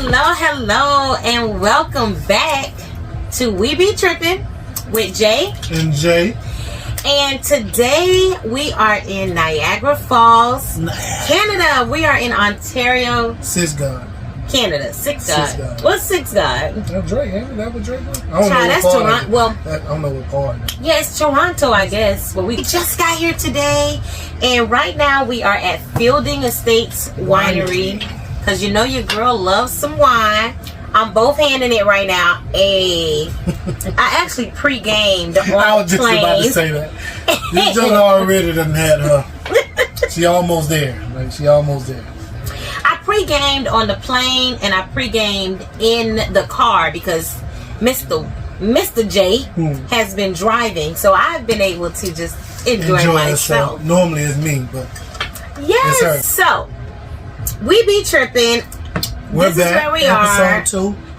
Hello, and welcome back to We Be Trippin' with Jay and Jay. And today we are in Niagara Falls, Canada. We are in Ontario. Six God. Canada. Six God. What's Six God? That's Drake, ain't that what Drake was? I don't know. That's Toronto. Well, I don't know what part. Yeah, it's Toronto, I guess. But we just got here today, and right now we are at Fielding Estates Winery. Because you know your girl loves some wine. I'm both handing it right now. I actually pre-gamed on I was just about to say that. This joke already done had her. She almost there. She almost there. I pre-gamed on the plane and I pre-gamed in the car because Mr. J has been driving. So I've been able to just enjoy myself. Normally it's me, but yes. It's her. So we be tripping. We're this back. Is where we are.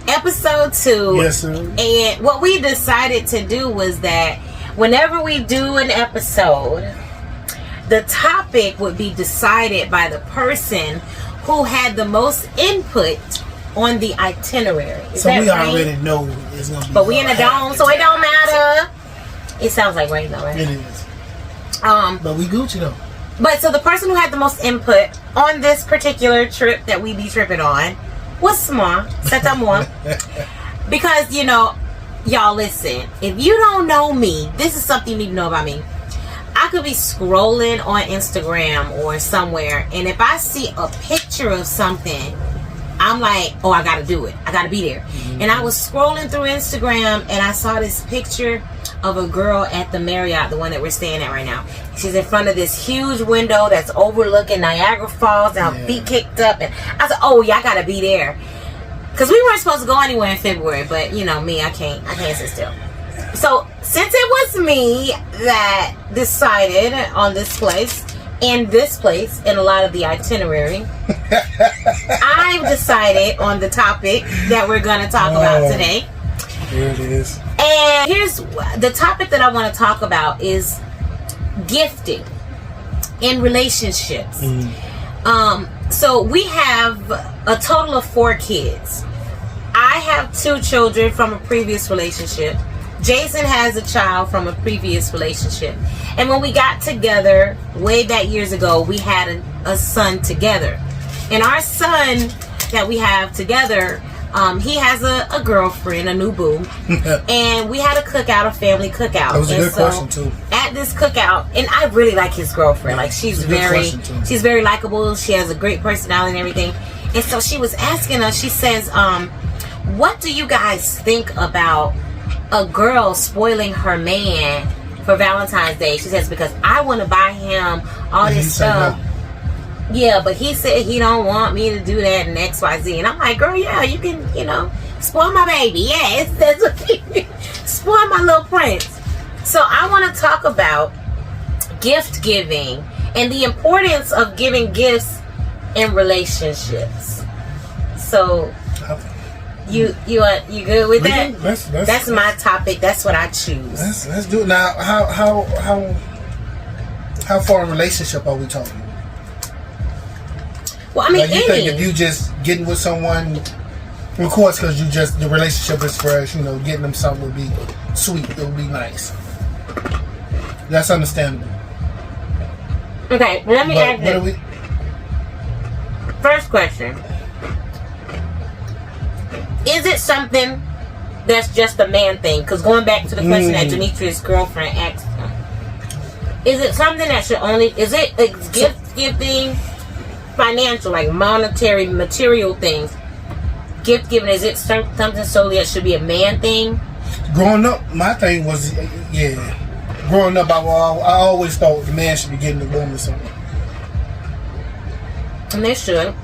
Episode 2. Yes, sir. And what we decided to do was that whenever we do an episode, the topic would be decided by the person who had the most input on the itinerary. Is so that we right? already know it's gonna be. But we in the dome, so it don't matter. It sounds like rain though, right? It is. But we Gucci though. But so the person who had the most input on this particular trip that we be tripping on was moi. C'est à moi. Because, you know, y'all listen, if you don't know me, this is something you need to know about me. I could be scrolling on Instagram or somewhere, and if I see a picture of something, I'm like, oh, I gotta do it. I gotta be there. Mm-hmm. And I was scrolling through Instagram, and I saw this picture of a girl at the Marriott, the one that we're staying at right now. She's in front of this huge window that's overlooking Niagara Falls, and her feet kicked up, and I said, oh yeah, I gotta be there. Because we weren't supposed to go anywhere in February, but you know me, I can't sit still. So since it was me that decided on this place and a lot of the itinerary, I've decided on the topic that we're going to talk about today. Here it is. And here's the topic that I want to talk about is gifting in relationships. So we have a total of 4 kids. I have 2 children from a previous relationship. Jason has a child from a previous relationship. And when we got together way back years ago, we had a son together. And our son that we have together, he has a girlfriend, a new boo. And we had a cookout, a family cookout. That was a good question too. At this cookout, and I really like his girlfriend. Like she's very likable. She has a great personality and everything. And so she was asking us, she says, what do you guys think about a girl spoiling her man for Valentine's Day? She says, because I want to buy him all this stuff. No. Yeah, but he said he don't want me to do that and XYZ. And I'm like, girl, yeah, you can, spoil my baby. Yeah, that's what spoil my little prince. So I want to talk about gift giving and the importance of giving gifts in relationships. So you good with that? That's my topic. That's what I choose. Let's do it now. How far in relationship are we talking? Well, I mean, you think if you just getting with someone, of course, because the relationship is fresh, getting them something would be sweet. It would be nice. That's understandable. Okay, let me ask this. First question. Is it something that's just a man thing? Because going back to the question that Demetrius' girlfriend asked him, is it something that should is it a gift giving, financial, like monetary, material things? Gift giving, is it something solely that should be a man thing? Growing up, my thing was, growing up, I always thought the man should be getting the woman something. And they should.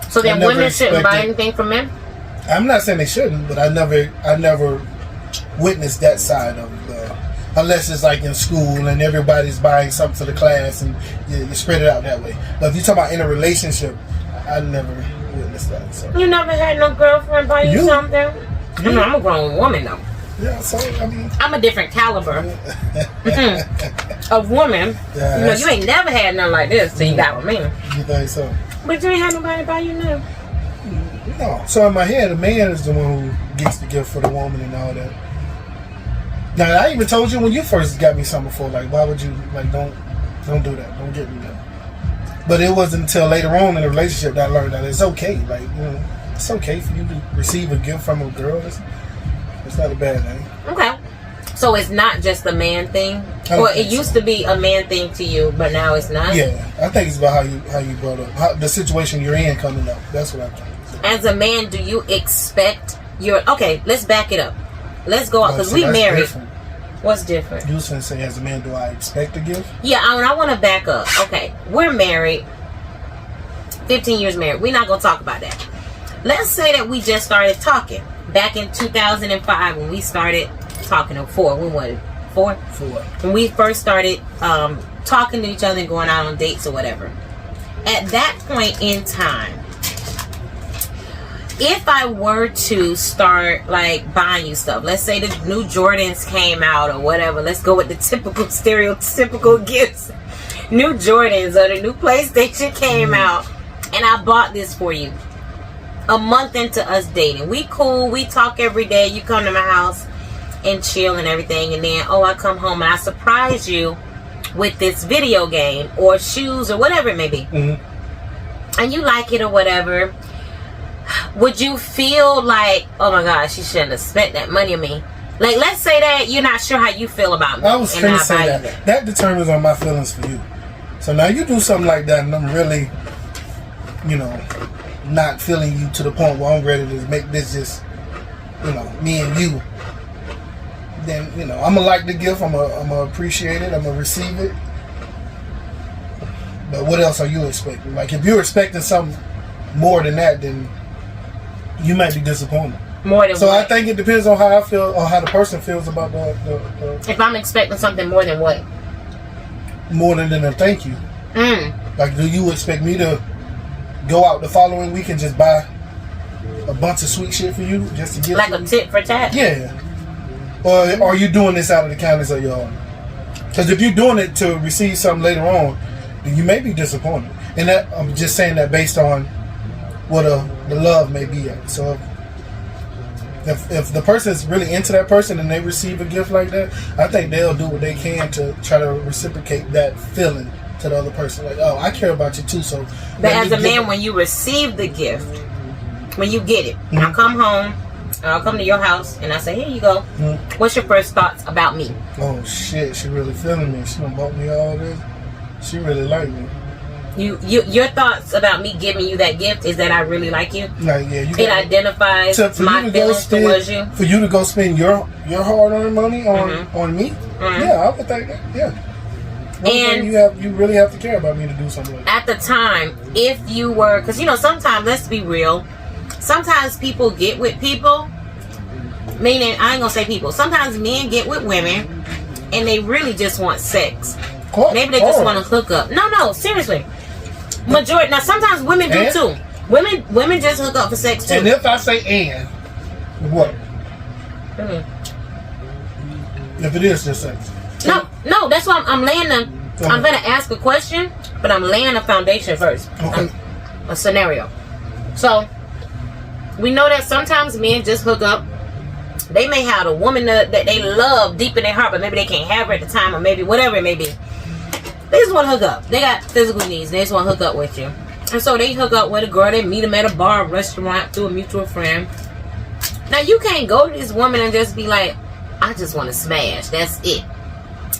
So then women shouldn't buy anything from men? I'm not saying they shouldn't, but I never witnessed that side of it. Unless it's like in school and everybody's buying something for the class and you spread it out that way. But if you're talking about in a relationship, I never witnessed that. So. You never had no girlfriend buy you something? I'm a grown woman though. Yeah, so I mean, I'm a different caliber of woman. Yeah, you ain't never had nothing like this till you got with me. You think so? But you ain't had nobody buy you nothing. No. So in my head, the man is the one who gets the gift for the woman and all that. Now I even told you when you first got me something before, like why would you like don't do that, don't get me that. But it wasn't until later on in the relationship that I learned that it's okay, like it's okay for you to receive a gift from a girl. It's not a bad thing. Okay, so it's not just a man thing. Well, it used to be a man thing to you, but now it's not. Yeah, I think it's about how you brought up the situation you're in coming up. That's what I think. As a man, do you expect your? Okay, let's back it up. Let's go out because we married. Different. What's different? You was gonna say, as a man, do I expect a gift? Yeah, I want to back up. Okay, we're married. 15 years married. We're not gonna talk about that. Let's say that we just started talking back in 2005 when we started talking. Or 4. When was it? 4? 4. When we first started talking to each other and going out on dates or whatever. At that point in time, if I were to start like buying you stuff, let's say the new Jordans came out or whatever, let's go with the typical stereotypical gifts. New Jordans or the new PlayStation came out and I bought this for you. A month into us dating, we cool, we talk every day, you come to my house and chill and everything, and then I come home and I surprise you with this video game or shoes or whatever it may be, and you like it or whatever. Would you feel like, oh my gosh, she shouldn't have spent that money on me? Like, let's say that you're not sure how you feel about me. I was going to say that. That determines on my feelings for you. So now you do something like that and I'm really, not feeling you to the point where I'm ready to make this just, me and you. Then, I'm going to like the gift. I'm going to appreciate it. I'm going to receive it. But what else are you expecting? Like, if you're expecting something more than that, then you might be disappointed. More than so what? I think it depends on how I feel or how the person feels about the if I'm expecting something more than what? More than a thank you. Like, do you expect me to go out the following week and just buy a bunch of sweet shit for you just to give like a tit for tat? Yeah. Or are you doing this out of the kindness of your own? Because if you're doing it to receive something later on, then you may be disappointed. And that I'm just saying that based on what the love may be at. So if the person is really into that person and they receive a gift like that, I think they'll do what they can to try to reciprocate that feeling to the other person. Like, oh, I care about you too. So, but as a man, when you receive the gift, when you get it, I come home, I'll come to your house and I say, here you go. What's your first thoughts about me? Oh shit, she really feeling me. She done bought me all this. She really like me. Your thoughts about me giving you that gift is that I really like you. Like, yeah, it identifies my feelings towards you. For you to go spend your hard-earned money on me, yeah, I would think that. Yeah, and you really have to care about me to do something like that. At the time, if you were, because sometimes, let's be real, sometimes people get with people. Meaning, I ain't gonna say people. Sometimes men get with women, and they really just want sex. Maybe they just want to hook up. No, seriously. Majority. Now, sometimes women do too. Women just hook up for sex too. And if I say what? If it is just sex. No. That's why I'm laying them. I'm gonna ask a question, but I'm laying a foundation first. Okay. A scenario. So we know that sometimes men just hook up. They may have a woman that they love deep in their heart, but maybe they can't have her at the time, or maybe whatever it may be. They just want to hook up. They got physical needs. They just want to hook up with you. And so they hook up with a girl. They meet them at a bar, restaurant, through a mutual friend. Now, you can't go to this woman and just be like, I just want to smash. That's it.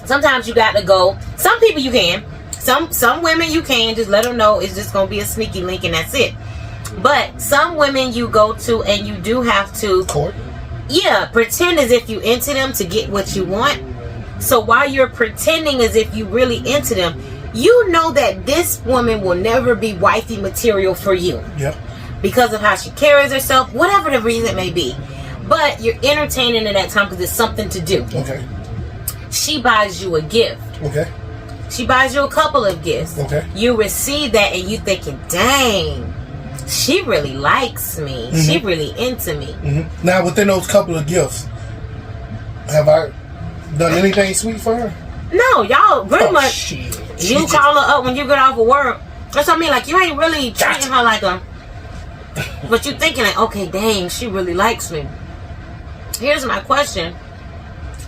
Sometimes you got to go. Some people you can. Some women you can. Just let them know it's just going to be a sneaky link and that's it. But some women you go to and you do have to... Court? Yeah, pretend as if you into them to get what you want. So while you're pretending as if you really into them, you know that this woman will never be wifey material for you. Yep. Because of how she carries herself, whatever the reason may be. But you're entertaining at that time because it's something to do. Okay. She buys you a gift. Okay. She buys you a couple of gifts. Okay. You receive that and you thinking, dang, she really likes me. She really into me. Now, within those couple of gifts, have I done anything sweet for her? No, y'all pretty much. Shit. You call her up when you get off of work. That's what I mean. Like, you ain't really treating her like a But you thinking like, okay, dang, she really likes me. Here's my question,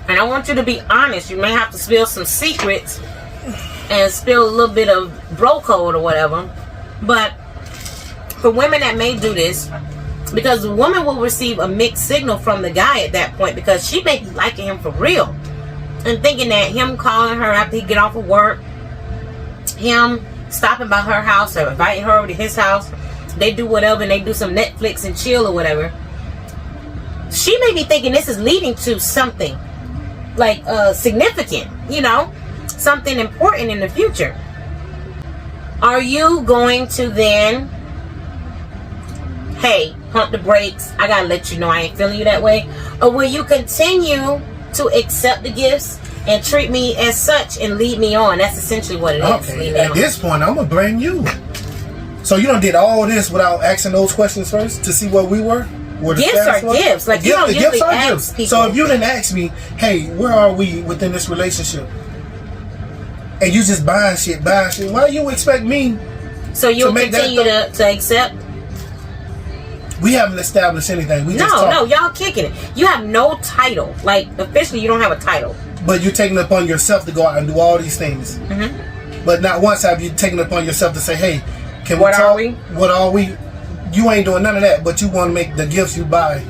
and I want you to be honest. You may have to spill some secrets and spill a little bit of bro code or whatever. But for women that may do this, because the woman will receive a mixed signal from the guy at that point, because she may be liking him for real and thinking that him calling her after he get off of work, him stopping by her house or inviting her over to his house, they do whatever and they do some Netflix and chill or whatever. She may be thinking this is leading to something like significant, you know, something important in the future. Are you going to then, hey, pump the brakes, I gotta let you know I ain't feeling you that way? Or will you continue to accept the gifts and treat me as such and lead me on? That's essentially what it is. Okay, at this point, I'm gonna blame you. So you done did all this without asking those questions first to see where we were? Gifts are gifts. Like, you don't usually ask people. So if you didn't ask me, hey, where are we within this relationship? And you just buying shit, why do you expect me? So you'll continue to accept? We haven't established anything. We just No, y'all kicking it. You have no title. Like, officially, you don't have a title. But you're taking it upon yourself to go out and do all these things. Mm-hmm. But not once have you taken it upon yourself to say, hey, can we what talk? Are we? What are we? You ain't doing none of that, but you want to make the gifts you buy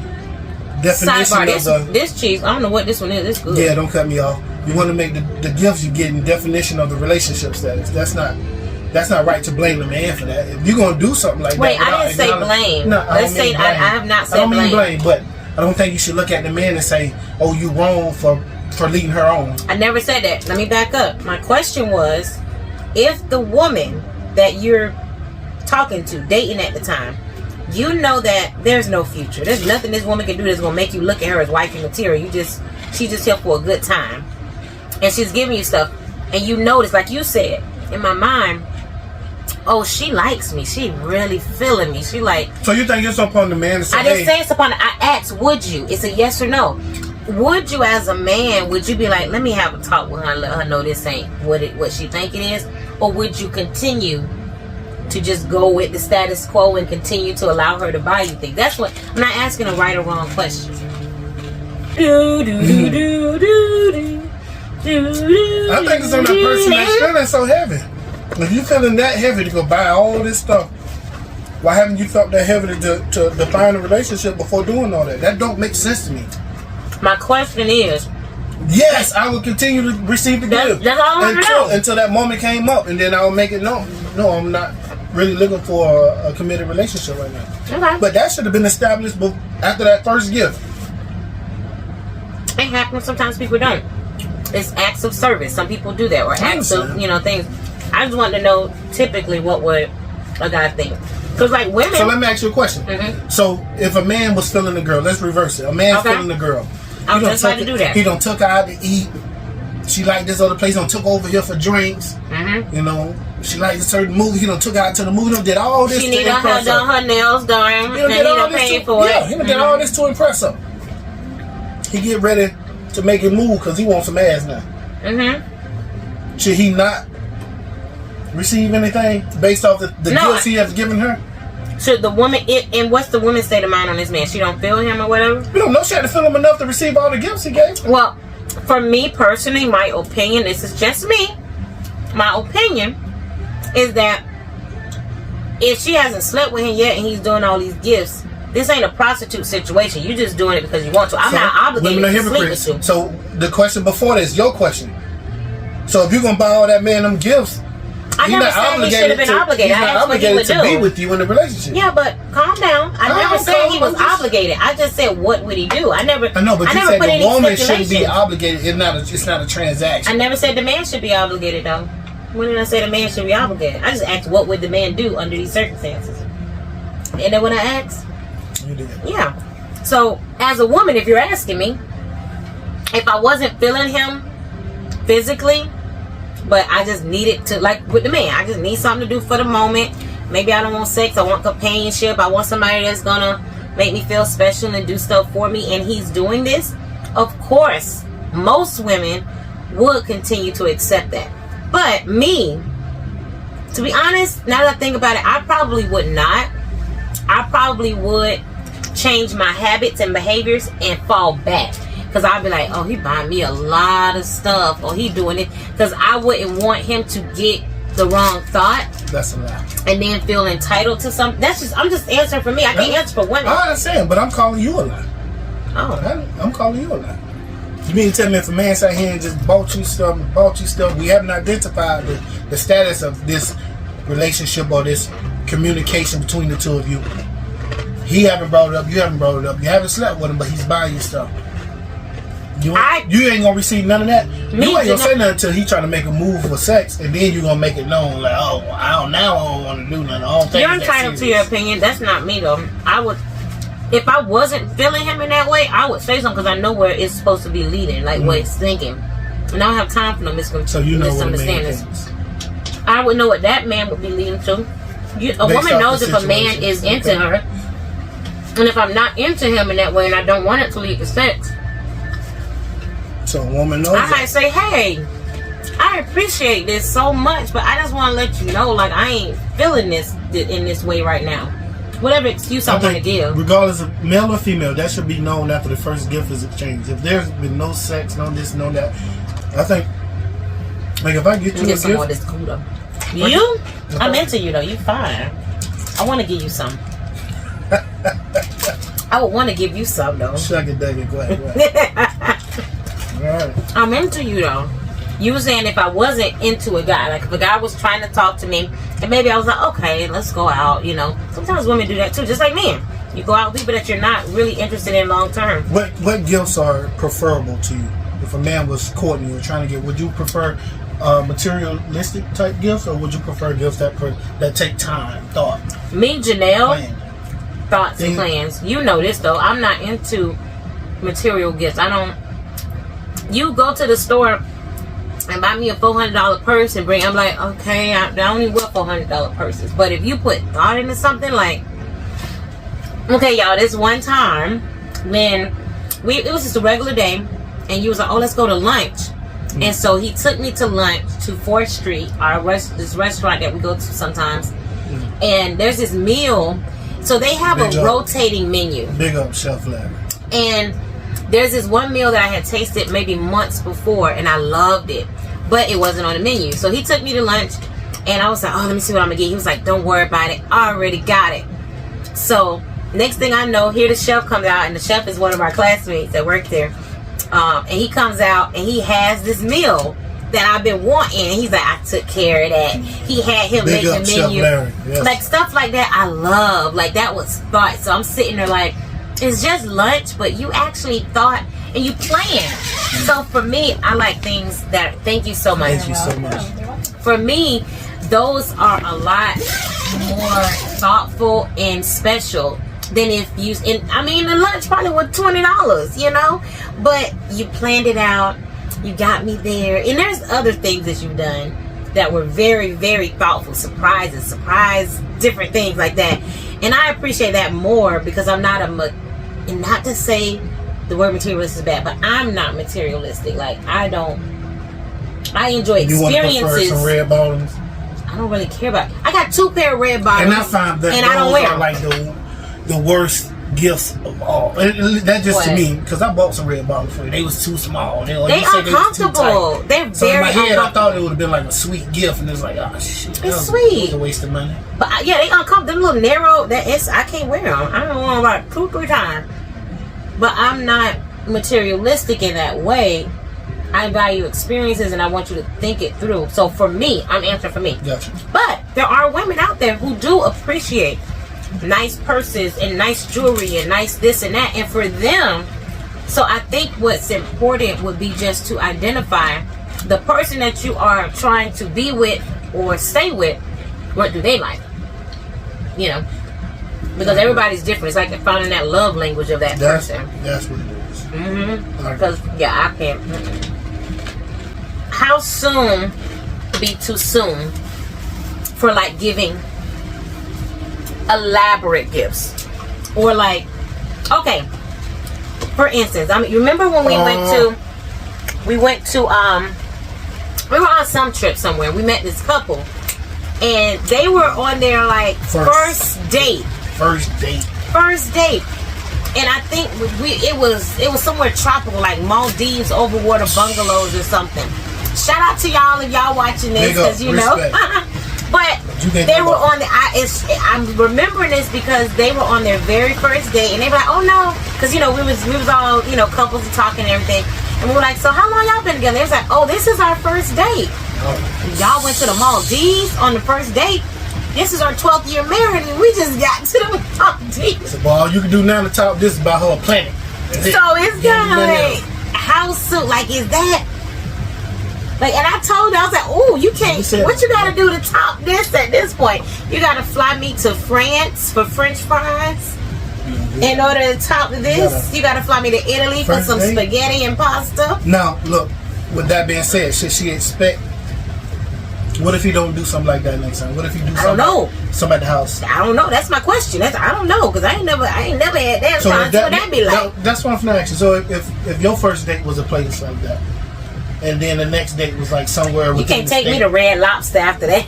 definition Sidebar, of this cheese, I don't know what this one is. It's good. Yeah, don't cut me off. You want to make the gifts you get in definition of the relationship status. That's not right to blame the man for that. If you're gonna do something like Wait, that, I didn't say blame. No, Let's say I have not said blame. I don't mean blame, but I don't think you should look at the man and say, "Oh, you wrong for leading her on." I never said that. Let me back up. My question was, if the woman that you're talking to, dating at the time, you know that there's no future. There's nothing this woman can do that's gonna make you look at her as wifey material. She's just here for a good time, and she's giving you stuff, and you notice, like you said, in my mind, oh, she likes me. She really feeling me. She like. So you think it's upon the man to say, I didn't say it's upon. I asked, would you? It's a yes or no. Would you, as a man, would you be like, let me have a talk with her and let her know this ain't what she think it is, or would you continue to just go with the status quo and continue to allow her to buy you things? That's what I'm not asking a right or wrong question. I think it's on that person that's feeling so heavy. If you feeling that heavy to go buy all this stuff, why haven't you felt that heavy to define a relationship before doing all that? That don't make sense to me. My question is, yes, I will continue to receive the gift. That's all I want to know. Until that moment came up, and then I'll make it known. No, I'm not really looking for a committed relationship right now. Okay. But that should have been established after that first gift. It happens. Sometimes people don't. It's acts of service. Some people do that, or acts of things. I just want to know typically what would a guy think. Because like women. So let me ask you a question. Mm-hmm. So if a man was feeling the girl, let's reverse it. A man feeling the girl. I'm just trying to do that. He done took her out to eat. She liked this other place. He done took over here for drinks. Mm-hmm. You know, she liked a certain movie. He done took her out to the movie. He done did all this. She needed her done, her nails done. He done paid for it. Yeah, he done did all this to impress her. He get ready to make it move because he wants some ass now. Mm-hmm. Should he not receive anything based off the gifts he has given her? Should the woman, and what's the woman's state of mind on this man? She don't feel him or whatever? We don't know she had to feel him enough to receive all the gifts he gave. Well, for me personally, my opinion, this is just me, my opinion is that if she hasn't slept with him yet and he's doing all these gifts, this ain't a prostitute situation. You're just doing it because you want to. I'm not obligated to sleep with you. So the question before this, your question. So if you're going to buy all that man them gifts, I never said he should have been obligated. He's not obligated to be with you in a relationship. Yeah, but calm down. I never said he was obligated. I just said, what would he do? I know, but you said the woman shouldn't be obligated. It's not a transaction. I never said the man should be obligated, though. When did I say the man should be obligated? I just asked, what would the man do under these circumstances? And then when I asked, you did. Yeah. So, as a woman, if you're asking me, if I wasn't feeling him physically, but I just needed to, like with the man, I just need something to do for the moment. Maybe I don't want sex, I want companionship, I want somebody that's gonna make me feel special and do stuff for me, and he's doing this. Of course, most women would continue to accept that. But me, to be honest, now that I think about it, I probably would not. I probably would change my habits and behaviors and fall back. Because I'd be like, oh, he buying me a lot of stuff, or he doing it. Because I wouldn't want him to get the wrong thought. That's a lie. And then feel entitled to something. I'm just answering for me. I can't answer for women. I understand, but I'm calling you a lie. Oh. I'm calling you a lie. You mean to tell me if a man sat here and just bought you stuff, we haven't identified the status of this relationship or this communication between the two of you. He haven't brought it up, you haven't brought it up. You haven't slept with him, but he's buying you stuff. You ain't gonna receive none of that. You ain't gonna say nothing until he trying to make a move for sex, and then you gonna make it known like, oh, I don't want to do nothing. You're entitled to your opinion. That's not me though. I would, if I wasn't feeling him in that way, I would say something because I know where it's supposed to be leading, like what it's thinking, and I don't have time for no misunderstandings. So you know what the man thinks. I would know what that man would be leading to. A woman knows if a man is into her, and if I'm not into him in that way, and I don't want it to lead to sex. So a woman knows. I might say, hey, I appreciate this so much, but I just want to let you know, like, I ain't feeling this in this way right now. Whatever excuse I want to give. Regardless of male or female, that should be known after the first gift is exchanged. If there's been no sex, no this, no that, I think, like, if I get you a gift. Some more of this cool though. You? I'm into you though. You fine. I want to give you some. I would want to give you some though. Shuck it, dug it, go ahead. Right. I'm into you though. You were saying if I wasn't into a guy, like if a guy was trying to talk to me, and maybe I was like, okay, let's go out, you know. Sometimes women do that too, just like men. You go out with people that you're not really interested in long term. What gifts are preferable to you? If a man was courting you or trying to get, would you prefer materialistic type gifts, or would you prefer gifts that take time, thought? Me, Janelle, plan? thoughts and plans. You know this though. I'm not into material gifts. I don't. You go to the store and buy me a $400 purse and bring. I'm like, okay, I only wear $400 purses. But if you put thought into something, like, okay, y'all, this one time when it was just a regular day, and you was like, oh, let's go to lunch. Mm-hmm. And so he took me to lunch to 4th Street, this restaurant that we go to sometimes. Mm-hmm. And there's this meal. So they have a rotating menu. Big up Chef Larry. And there's this one meal that I had tasted maybe months before, and I loved it, but it wasn't on the menu. So he took me to lunch, and I was like, oh, let me see what I'm gonna get. He was like, don't worry about it, I already got it. So next thing I know, here the chef comes out, and the chef is one of our classmates that worked there. And he comes out, and he has this meal that I've been wanting. And he's like, I took care of that. He had him make the menu. Yes. Like stuff like that I love. Like that was thought. So I'm sitting there like, it's just lunch, but you actually thought and you planned. So for me, I like things that, thank you so much. Thank you so much. For me, those are a lot more thoughtful and special than if you, I mean, the lunch probably was $20, you know, but you planned it out, you got me there. And there's other things that you've done that were very, very thoughtful, surprise, different things like that. And I appreciate that more because I'm not and not to say the word materialistic is bad, but I'm not materialistic. Like, I enjoy experiences. You want to prefer some red bottoms? I don't really care about it. I got 2 pair of red bottoms. And I find that I don't wear them. Like the worst gifts of all. That's just to me, because I bought some red bottoms for you. They was too small. They uncomfortable. They're so very in my head, I thought it would have been like a sweet gift, and it's like, oh shit, it's sweet. It was a waste of money. But yeah, they uncomfortable. They're a little narrow. I can't wear them. I don't want them about 2-3 times. But I'm not materialistic in that way. I value experiences, and I want you to think it through. So for me, I'm answering for me. Gotcha. But there are women out there who do appreciate nice purses and nice jewelry and nice this and that, and for them, so I think what's important would be just to identify the person that you are trying to be with or stay with. What do they like, you know, because everybody's different. It's like finding that love language of that person. That's what it is. Because I can't. How soon be too soon for like giving elaborate gifts? Or like, okay, for instance, I mean, you remember when we went to we were on some trip somewhere. We met this couple, and they were on their like first date. first date. And I think it was somewhere tropical, like Maldives, overwater bungalows or something. Shout out to y'all if y'all watching this, because you know. But they were on the. I'm remembering this because they were on their very first date, and they were like, "Oh no," because you know we was all couples and talking and everything, and we were like, "So how long y'all been together?" They was like, "Oh, this is our first date." Y'all went to the Maldives on the first date. This is our 12th year married, and we just got to the Maldives. So, all you can do now to top this is buy her a planet. So it's kind of like, how soon? Like, is that? Like, and I told her, I was like, "Oh, you can't. What you got to do to top this at this point? You got to fly me to France for French fries. In order to top this, you got to fly me to Italy for some spaghetti and pasta." Now, look. With that being said, should she expect? What if he don't do something like that next time? What if he do something? I don't know. Something at the house. I don't know. That's my question. I don't know, because I ain't never had that. So what that be like? That's what I'm gonna ask you. So if your first date was a place like that, and then the next date was like somewhere, you can't take me to Red Lobster after that.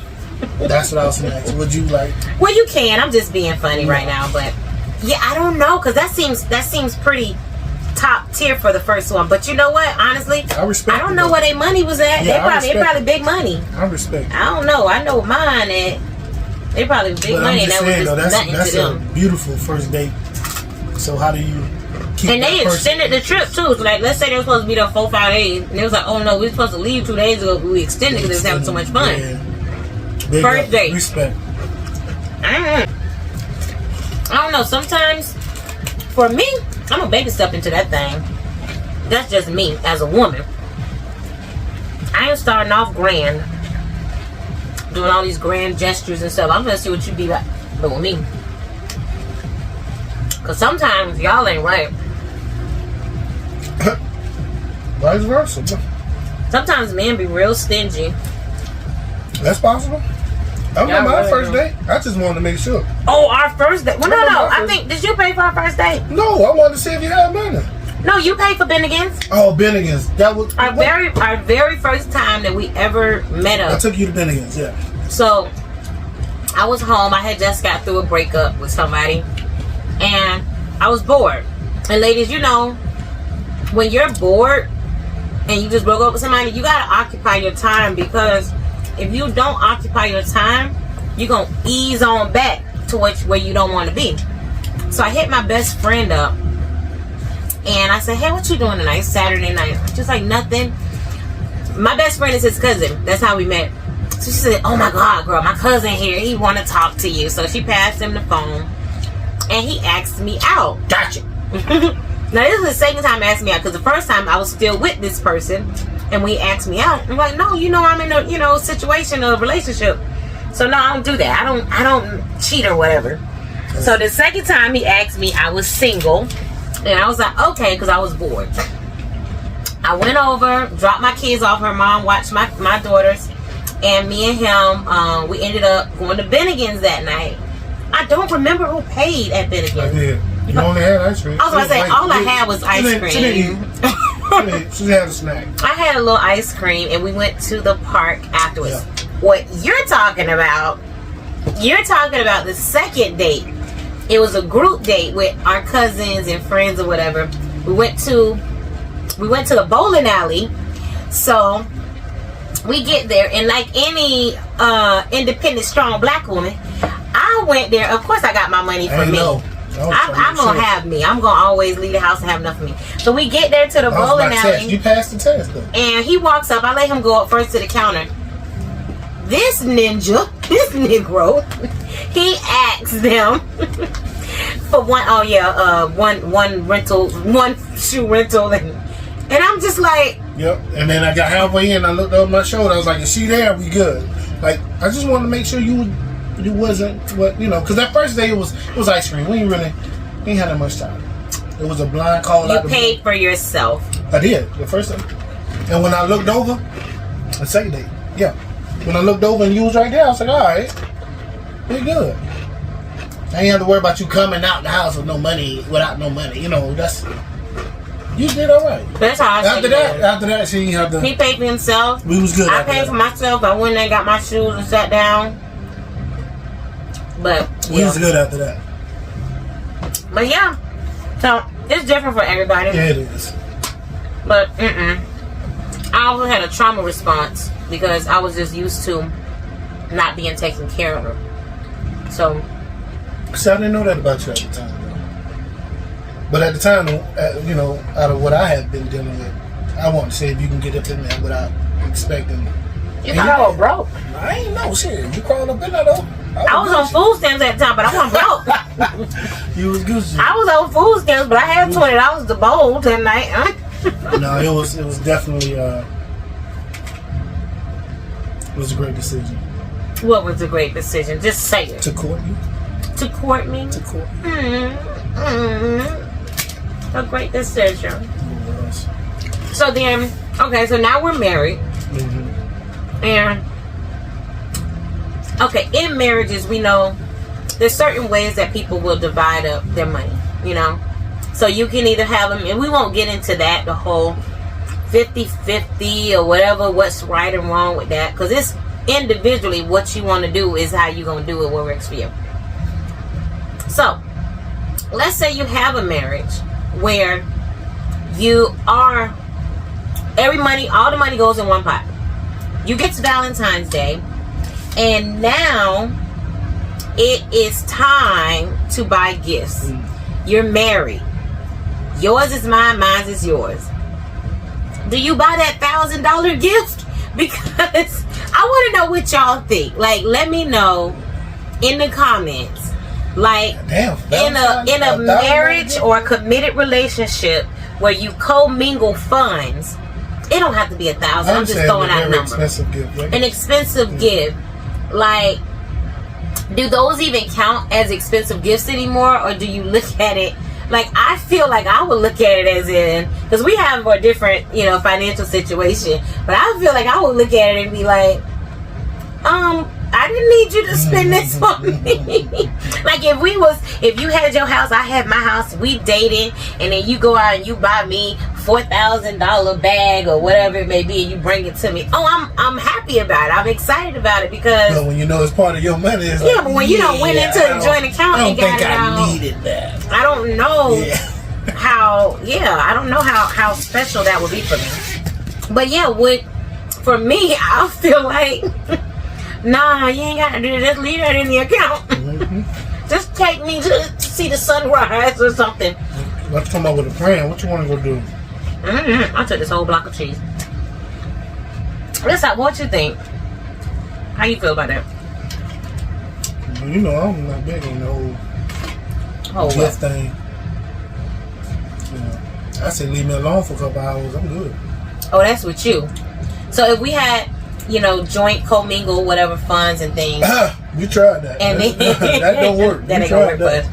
That's what I was gonna ask you. Would you like? Well, you can. I'm just being funny right now, but yeah, I don't know, because that seems pretty top tier for the first one. But you know what? Honestly, I don't know where their money was at. Yeah, they probably big money. I respect. I don't know. I know what mine at. They probably big money, and that was just nothing to them. A beautiful first date. So how do you keep? And they extended the trip too. So like, let's say they were supposed to be there 4-5 days, and they was like, "Oh no, we were supposed to leave 2 days ago, but we extended because they was having so much fun." Yeah. First date. Respect. I don't know. Sometimes, for me, I'm gonna baby step into that thing. That's just me as a woman. I ain't starting off grand, doing all these grand gestures and stuff. I'm gonna see what you be like doing me. Cause sometimes y'all ain't right. Vice versa. Sometimes men be real stingy. That's possible. I remember my first date. I just wanted to make sure. Oh, our first date. Well, no. I think, did you pay for our first date? No, I wanted to see if you had money. No, you paid for Bennigan's. Oh, Bennigan's. That was our very first time that we ever met up. I took you to Bennigan's, yeah. So I was home. I had just got through a breakup with somebody, and I was bored. And ladies, you know, when you're bored and you just broke up with somebody, you gotta occupy your time, because if you don't occupy your time, you're gonna ease on back to where you don't want to be. So I hit my best friend up, and I said, "Hey, what you doing tonight? It's Saturday night." Just like, nothing. My best friend is his cousin. That's how we met. So she said, "Oh my God, girl, my cousin here. He want to talk to you." So she passed him the phone, and he asked me out. Gotcha. Now this is the second time he asked me out, because the first time I was still with this person, and when he asked me out, I'm like, "No, you know, I'm in a situation or a relationship, so no, I don't do that. I don't cheat or whatever." So the second time he asked me, I was single, and I was like, okay, because I was bored. I went over, dropped my kids off. Her mom watched my daughters, and me and him, we ended up going to Bennigan's that night. I don't remember who paid at Bennigan's. I did. You only had ice cream. I was going to say, all I had was ice cream. She had a snack. I had a little ice cream, and we went to the park afterwards. Yeah. What you're talking about the second date. It was a group date with our cousins and friends or whatever. We went to the bowling alley. So we get there, and like any independent, strong black woman, I went there. Of course, I got my money for me. I'm gonna have me. I'm gonna always leave the house and have enough for me. So we get there to the bowling alley. You passed the test, though. And he walks up. I let him go up first to the counter. This Negro, he asks them for one shoe rental, and I'm just like, yep. And then I got halfway in, I looked over my shoulder. I was like, "Is she there? We good?" Like, I just wanted to make sure you wasn't what because that first day it was ice cream. We ain't had that much time. It was a blind call. You paid for yourself. I did the first time, and when I looked over, the second day, yeah. When I looked over and you was right there, I was like, "All right, we good." I ain't have to worry about you coming out the house with no money, without no money. That's you did all right. That's how I after that, she had to. He paid for himself. We was good. I paid for myself. I went and got my shoes and sat down. But we was good after that. But yeah, so it's different for everybody. Yeah, it is. But I also had a trauma response because I was just used to not being taken care of. So I didn't know that about you at the time, though. But at the time, you know, out of what I had been dealing with, I want to say if you can get up in there without expecting. You thought I was broke. I ain't know shit. You crawled up in there though. I was on food stamps at the time, but I wasn't broke. You was Gucci. I was on food stamps, but I had $20 to bowl that night. No, it was definitely it was a great decision. What was a great decision? Just say it. To court you. To court me. To court. A great decision. It was. So then, okay, so now we're married. Mm-hmm. And okay, in marriages, we know there's certain ways that people will divide up their money, you know. So you can either have them, and we won't get into that, the whole 50-50 or whatever, what's right and wrong with that, because it's individually what you want to do is how you're going to do it, what works for you. So let's say you have a marriage where you are, all the money goes in one pot. You get to Valentine's Day, and now it is time to buy gifts. You're married. Yours is mine, mine is yours. Do you buy that $1,000 gift? Because I want to know what y'all think. Like, let me know in the comments. Like, in a marriage or a committed relationship where you commingle funds, it don't have to be $1,000. I'm just throwing out a number. Expensive gift, right? An expensive gift. Like, do those even count as expensive gifts anymore, or do you look at it? Like, I feel like I would look at it as in, because we have a different, you know, financial situation, but I feel like I would look at it and be like, I didn't need you to spend this on me. Like, if you had your house, I had my house, we dated, and then you go out and you buy me $4,000 bag or whatever it may be, and you bring it to me. Oh, I'm happy about it. I'm excited about it because. But when you know it's part of your money, it's yeah, but when you don't went into the joint account and got it out. I needed that. I don't know how. Yeah, I don't know how special that would be for me. But yeah, for me, I feel like. Nah, you ain't got to do this. Leave that in the account. Just take me to see the sunrise or something. Let's come up with a plan. What you want to go do? I took this whole block of cheese. Listen, what you think? How you feel about that? Well, you know, I'm not big on the whole gift thing. You know, I say leave me alone for a couple hours. I'm good. Oh, that's with you. So if we had, you know, joint commingle whatever funds and things. We tried that. And that don't work. That ain't gonna work for us.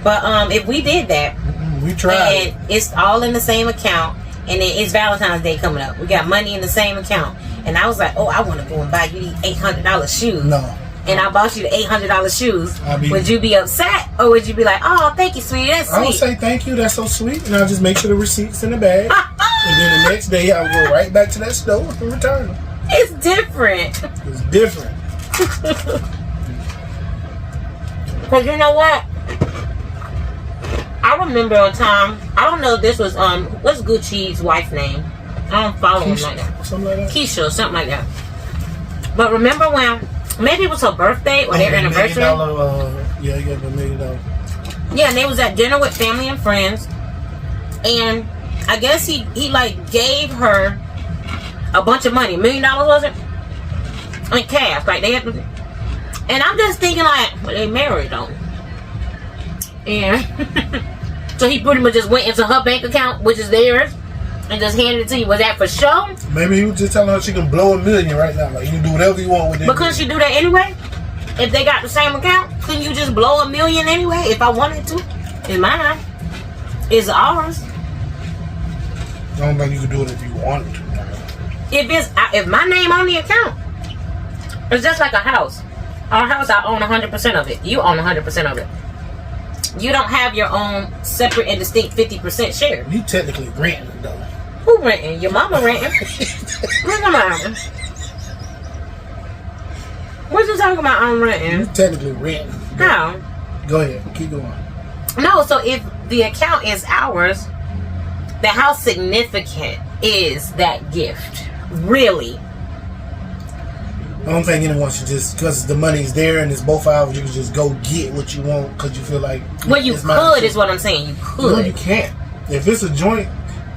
But if we did that, we tried. And it's all in the same account, and it's Valentine's Day coming up. We got money in the same account, and I was like, oh, I want to go and buy you these $800 shoes. No. And I bought you the $800 shoes. Would you be upset, or would you be like, oh, thank you, sweetie, that's sweet? I would say thank you, that's so sweet, and I'll just make sure the receipt's in the bag, and then the next day I'll go right back to that store and return them. It's different. It's different. Because you know what? I remember a time, I don't know if this was, what's Gucci's wife's name? I don't follow him like that. Something like that? Keisha or something like that. But remember when, maybe it was her birthday or their anniversary? $1 million, yeah, you got $1 million. Yeah, and they was at dinner with family and friends. And I guess he like gave her a bunch of money. $1 million, was it? I mean, cash. Like, they had to, and I'm just thinking like, well, they married though. And so he pretty much just went into her bank account, which is theirs, and just handed it to you. Was that for sure? Maybe he was just telling her she can blow $1 million right now. Like, you can do whatever you want with it. But couldn't she do that anyway? If they got the same account, couldn't you just blow $1 million anyway? If I wanted to, it's mine. It's ours. I don't think you could do it if you wanted to. If my name on the account, it's just like a house. Our house, I own 100% of it. You own 100% of it. You don't have your own separate and distinct 50% share. You technically renting though. Who renting? Your mama renting. Look at mine. What you talking about? I'm renting. You technically renting. How? Go ahead. Keep going. No, so if the account is ours, then how significant is that gift? Really? I don't think anyone should just, because the money's there and it's both ours, you can just go get what you want because you feel like. Well, you could, is what I'm saying. You could. No, you can't. If it's a joint,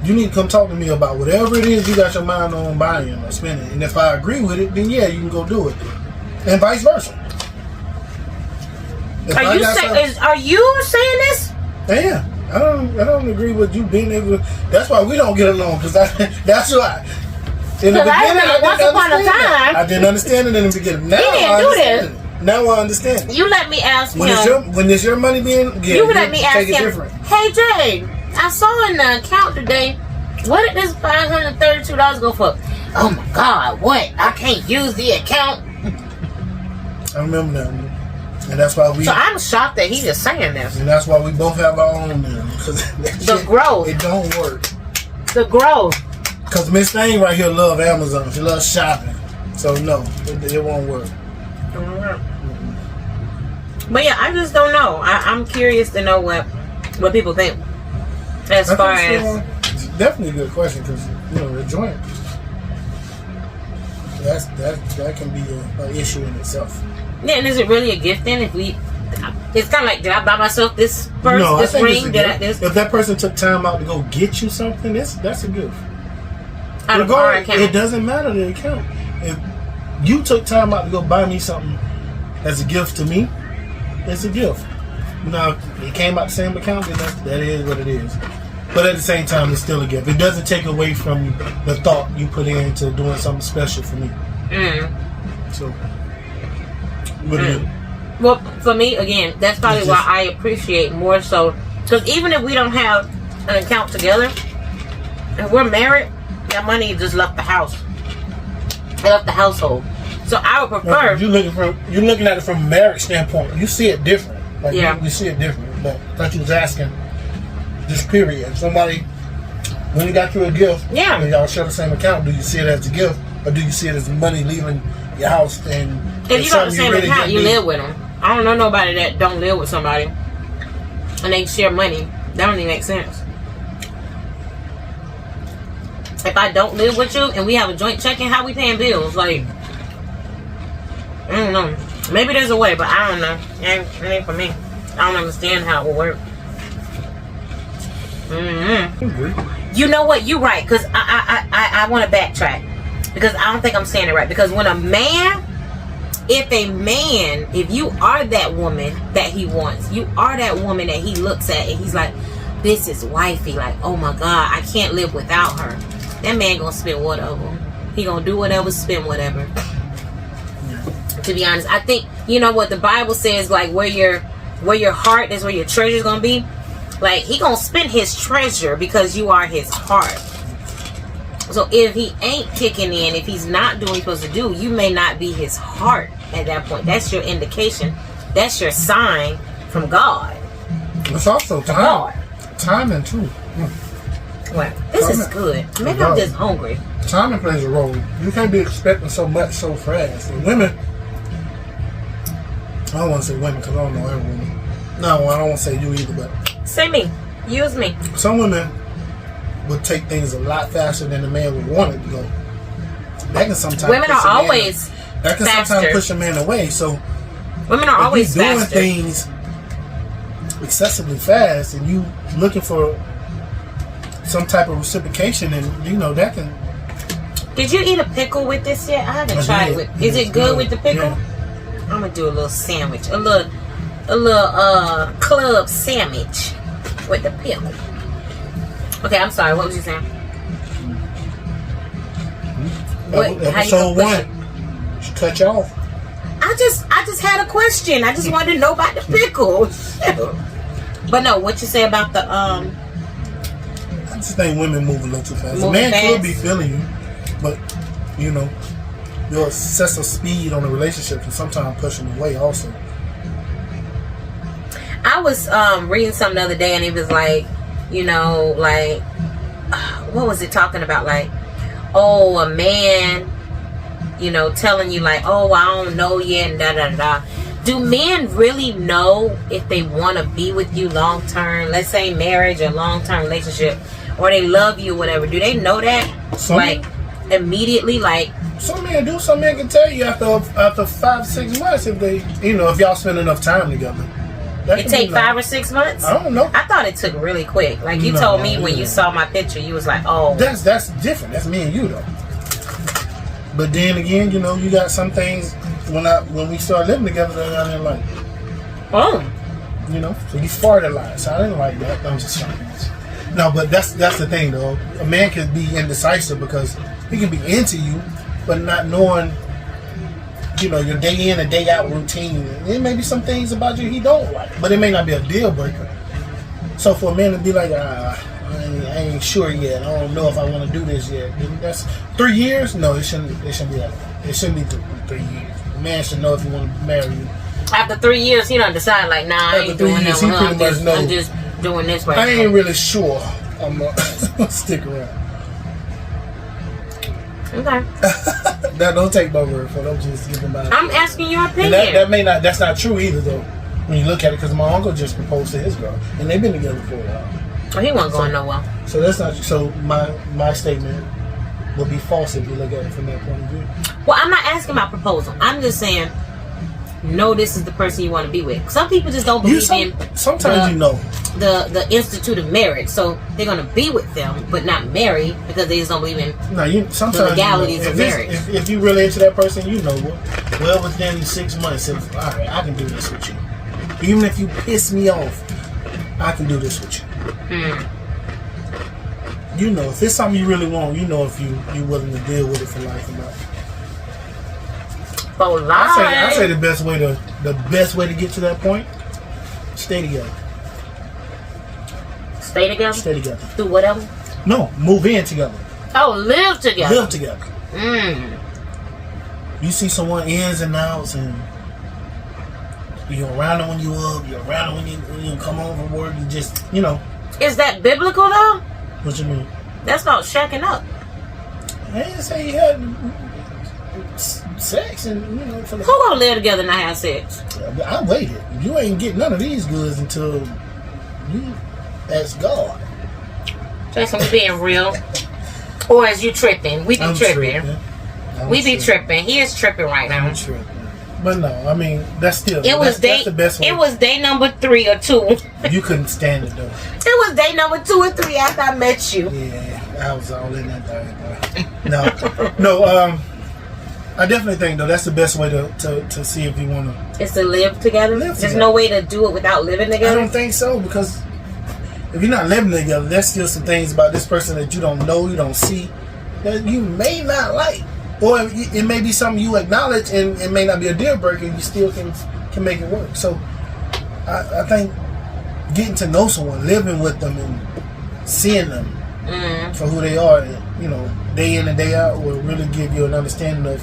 you need to come talk to me about whatever it is you got your mind on buying or spending. And if I agree with it, then yeah, you can go do it. And vice versa. Are you saying this? Yeah. I don't agree with you being able to. That's why we don't get along, because that's why. In the beginning, I didn't understand it in the beginning. Now I understand it. Now I understand it. You let me ask him. When it's your money being, yeah, you let me ask him. Hey Jay, I saw in the account today. What did this $532 go for? Oh my God! What? I can't use the account. I remember that. And that's why we. So I'm shocked that he's just saying this. And that's why we both have our own now. The growth. It don't work. The growth. Because Miss Thing right here love Amazon. She loves shopping. So no, it won't work. But yeah, I just don't know. I'm curious to know what people think. As far as. It's definitely a good question, because the joint. That can be an issue in itself. Yeah, and is it really a gift then? It's kind of like, did I buy myself this purse, this ring? If that person took time out to go get you something, that's a gift. Out of our account. It doesn't matter the account. If you took time out to go buy me something as a gift to me, it's a gift. Now, it came out the same account, then that is what it is. But at the same time, it's still a gift. It doesn't take away from the thought you put into doing something special for me. So. Well, for me, again, that's probably why I appreciate more so. Because even if we don't have an account together, if we're married, that money just left the house. It left the household. So I would prefer. You're looking at it from a marriage standpoint. You see it different. Like, yeah. You see it different. But I thought you was asking, just period. If somebody, when you got you a gift, and y'all share the same account, do you see it as a gift, or do you see it as money leaving your house? And if you got the same account, you live with them. I don't know nobody that don't live with somebody and they share money. That don't even make sense. If I don't live with you and we have a joint checking, how we paying bills? Like, I don't know. Maybe there's a way, but I don't know. It ain't for me. I don't understand how it will work. You know what? You're right, because I want to backtrack, because I don't think I'm saying it right. Because when if you are that woman that he wants, you are that woman that he looks at and he's like, this is wifey, like, oh my God, I can't live without her. That man gonna spend whatever. He gonna do whatever, spend whatever. To be honest, I think, you know what the Bible says, like, where your heart is, where your treasure's gonna be. Like, he gonna spend his treasure because you are his heart. So if he ain't kicking in, if he's not doing what he's supposed to do, you may not be his heart at that point. That's your indication. That's your sign from God. It's also timing too. Well, this is good. Maybe I'm just hungry. Timing plays a role. You can't be expecting so much so fast. And women, I don't want to say women because I don't know every woman. No, I don't want to say you either, but say me. Use me. Some women would take things a lot faster than the man would want it to go. That can sometimes women are always that can faster. Sometimes push a man away. So women are always doing faster. Things excessively fast, and you looking for some type of reciprocation, and that can. Did you eat a pickle with this yet? I haven't tried it with. Is it good with the pickle? Yeah. I'm gonna do a little sandwich, a little club sandwich with the pickle. Okay, I'm sorry. What was you saying? Episode 1. She cut you off. I just had a question. I just wanted to know about the pickle. But no, what you say about the I just think women move a little too fast. A man could be feeling you, but your excessive speed on a relationship can sometimes push him away also. I was reading something the other day, and it was like, what was it talking about? Like, oh, a man, telling you like, oh, I don't know yet, and da da da. do men really know if they want to be with you long term? Let's say marriage or long term relationship, or they love you, or whatever. Do they know that immediately? Like some men do. Some men can tell you after 5-6 months if they, if y'all spend enough time together. It take 5 or 6 months? I don't know. I thought it took really quick. Like you told me when you saw my picture, you was like, "Oh, that's different. That's me and you though." But then again, you got some things when we started living together that I didn't like. Oh, so you farted a lot, so I didn't like that. I'm just saying. No, but that's the thing though. A man can be indecisive because he can be into you, but not knowing, your day in and day out routine. There may be some things about you he don't like, but it may not be a deal breaker. So for a man to be like, I ain't sure yet. I don't know if I want to do this yet. That's 3 years. No, it shouldn't be that. It shouldn't be 3 years. A man should know if he want to marry you. After 3 years, he don't decide like, nah, I ain't doing that one. I'm just doing this right now. I ain't really sure. I'm gonna stick around. Okay. Now don't take my word for it. I'm just giving my. I'm asking your opinion. And that's not true either though. When you look at it, because my uncle just proposed to his girl, and they've been together for a while. Oh, he wasn't going nowhere. So that's not. So my statement would be false if you look at it from that point of view. Well, I'm not asking about proposal. I'm just saying, no, this is the person you want to be with. Some people just don't believe in. Sometimes the institute of marriage, so they're gonna be with them but not marry because they just don't believe in the legalities of marriage. If you really into that person, well within 6 months, all right, I can do this with you. Even if you piss me off, I can do this with you. If it's something you really want, if you're willing to deal with it for life or not. For life. I say the best way to get to that point, stay together. Stay together? Stay together. Through whatever? No, move in together. Oh, live together. Live together. You see someone ins and outs, and you're around them when you up, you're around them when you come home from work, you just, Is that biblical though? What you mean? That's called shacking up. I didn't say you had sex and, Who gonna live together and not have sex? I waited. You ain't getting none of these goods until you ask God. Jason, we being real. Or is you tripping? We be tripping. We be tripping. He is tripping right now. I'm tripping. But no, I mean, that's the best way. It was day number 3 or 2. You couldn't stand it though. It was day number 2 or 3 after I met you. Yeah, I was all in that thing. No, I definitely think though that's the best way to see if you want to. It's to live together. There's no way to do it without living together. I don't think so, because if you're not living together, there's still some things about this person that you don't know, you don't see, that you may not like, or it may be something you acknowledge and it may not be a deal breaker, and you still can make it work. So I think getting to know someone, living with them, and seeing them for who they are, day in and day out, will really give you an understanding of,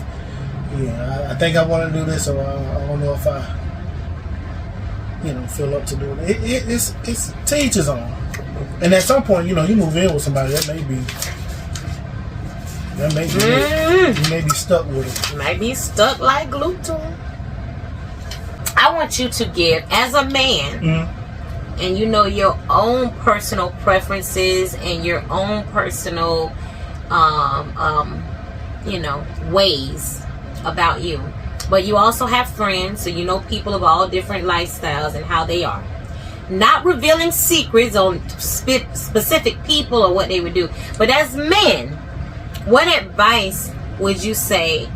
I think I want to do this, or I don't know if I, feel up to doing it. It's to each his own. And at some point, you move in with somebody, that may be it. You may be stuck with it. You might be stuck like glue to it. I want you to give, as a man, and your own personal preferences and your own personal ways about you, but you also have friends, so you know people of all different lifestyles and how they are. Not revealing secrets on specific people or what they would do, but as men, what advice would you say,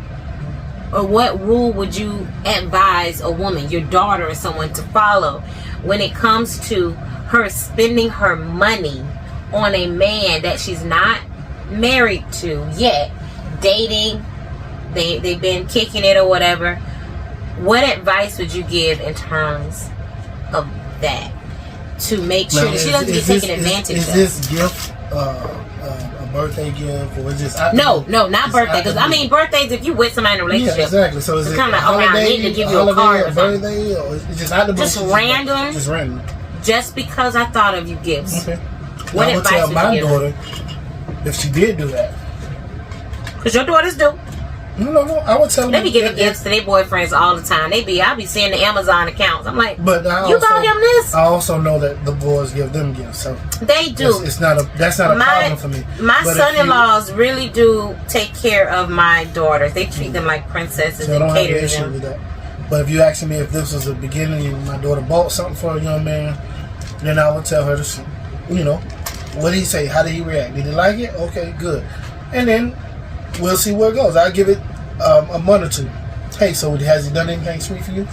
or what rule would you advise a woman, your daughter or someone, to follow when it comes to her spending her money on a man that she's not married to yet, dating, they've been kicking it or whatever? What advice would you give in terms of that, to make sure that she doesn't get taken advantage of? Is this gift a birthday gift, or is this? No, not birthday. Because birthdays, if you with somebody in a relationship, yeah, exactly. So is it kind of like, okay, I need to give you a card or something. Birthday, or it's just out the just random. Just random. Just because I thought of you gifts. Okay. What I would tell my daughter if she did do that. Because your daughters do. No. I would tell them. They be giving gifts to their boyfriends all the time. I be seeing the Amazon accounts. I'm like, but you bought him this? I also know that the boys give them gifts, so they do. That's not a problem for me. My son-in-laws really do take care of my daughters. They treat them like princesses so and I don't cater have an to issue them. with that. But if you asking me if this was the beginning and my daughter bought something for a young man, then I would tell her to, what did he say? How did he react? Did he like it? Okay, good. And then we'll see where it goes. I'll give it a month or two. Hey, so has he done anything sweet for you?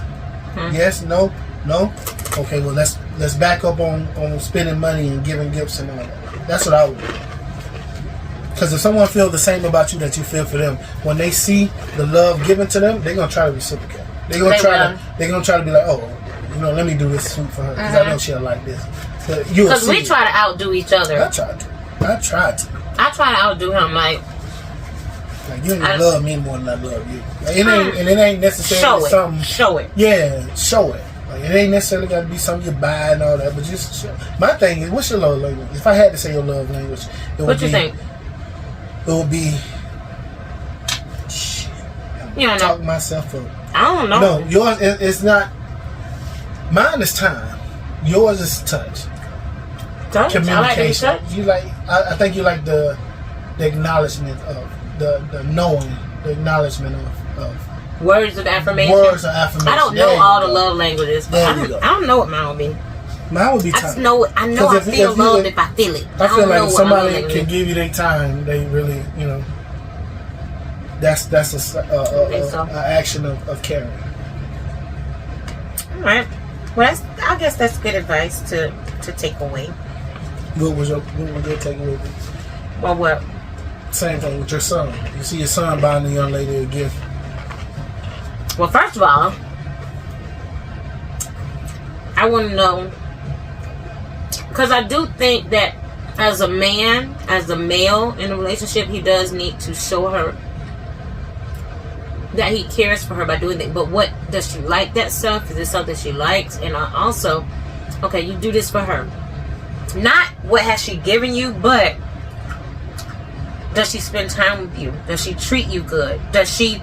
Yes, no. Okay, well let's back up on spending money and giving gifts and all that. That's what I would do. Because if someone feels the same about you that you feel for them, when they see the love given to them, they're gonna try to reciprocate. They're gonna try to be like, oh, let me do this sweet for her because I know she'll like this. Because we try to outdo each other. I tried to. I try to outdo him, like you ain't gonna love me more than I love you. Like, it ain't necessarily something. Show it. Yeah, show it. Like, it ain't necessarily got to be something you buy and all that, but just show. My thing is, what's your love language? If I had to say your love language, what you think? It would be. Shit. Talk myself up. I don't know. No, yours it's not. Mine is time. Yours is touch. Communication. I like touch. You like. I think you like the acknowledgement of the knowing, the acknowledgement of words of affirmation. I don't know all the love languages, but I don't know what mine would be. Mine would be time. I know I feel loved if I feel it. I feel like if somebody can give you their time, they really, that's an action of caring. All right. Well, I guess that's good advice to take away. What was your takeaway? Well, what? Same thing with your son. You see your son buying the young lady a gift. Well, first of all, I want to know, because I do think that as a man, as a male in a relationship, he does need to show her that he cares for her by doing that. But what, does she like that stuff? Is it something she likes? And also, okay, you do this for her. Not what has she given you, but does she spend time with you? Does she treat you good? Does she,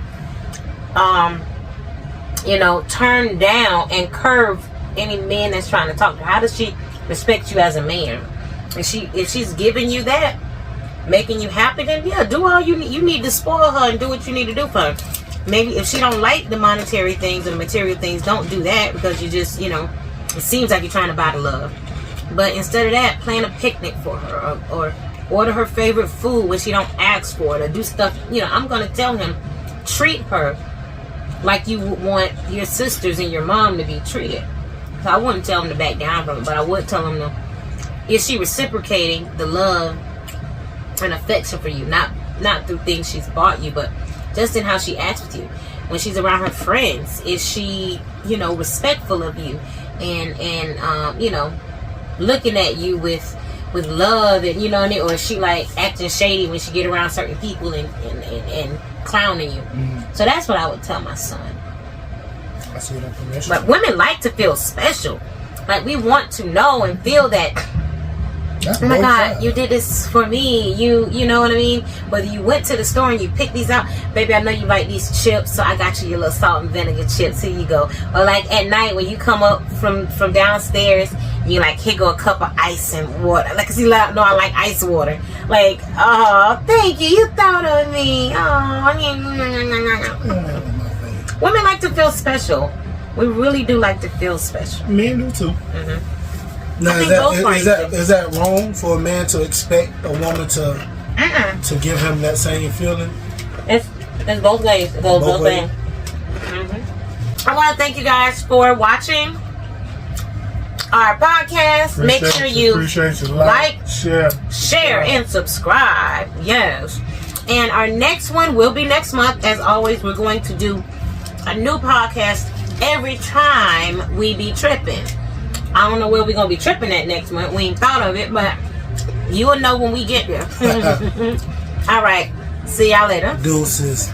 turn down and curve any man that's trying to talk to her? How does she respect you as a man? If she's giving you that, making you happy, then yeah, do all you need. You need to spoil her and do what you need to do for her. Maybe if she don't like the monetary things or the material things, don't do that, because you just, it seems like you're trying to buy the love. But instead of that, plan a picnic for her, or order her favorite food when she don't ask for it, or do stuff. I'm gonna tell him, treat her like you would want your sisters and your mom to be treated. So I wouldn't tell him to back down from it, but I would tell him is she reciprocating the love and affection for you, not through things she's bought you, but just in how she acts with you. When she's around her friends, is she, respectful of you and looking at you with love, and or is she like acting shady when she get around certain people and clowning you? So that's what I would tell my son. I see that information. But women like to feel special. Like, we want to know and feel that, oh my God, you did this for me. You know what I mean? Whether you went to the store and you picked these out, baby, I know you like these chips, so I got you your little salt and vinegar chips. Here you go. Or like at night when you come up from downstairs, you like, here go a cup of ice and water. Like, cause you know I like ice water. Like, oh, thank you. You thought of me. Oh, women like to feel special. We really do like to feel special. Men do too. Mm-hmm. Now, is that wrong for a man to expect a woman to give him that same feeling? It's both ways. It goes both ways. Mm-hmm. I want to thank you guys for watching our podcast. Make sure you like, share, and subscribe. Yes. And our next one will be next month. As always, we're going to do a new podcast every time we be tripping. I don't know where we're going to be tripping at next month. We ain't thought of it, but you will know when we get there. All right. See y'all later. Deuces.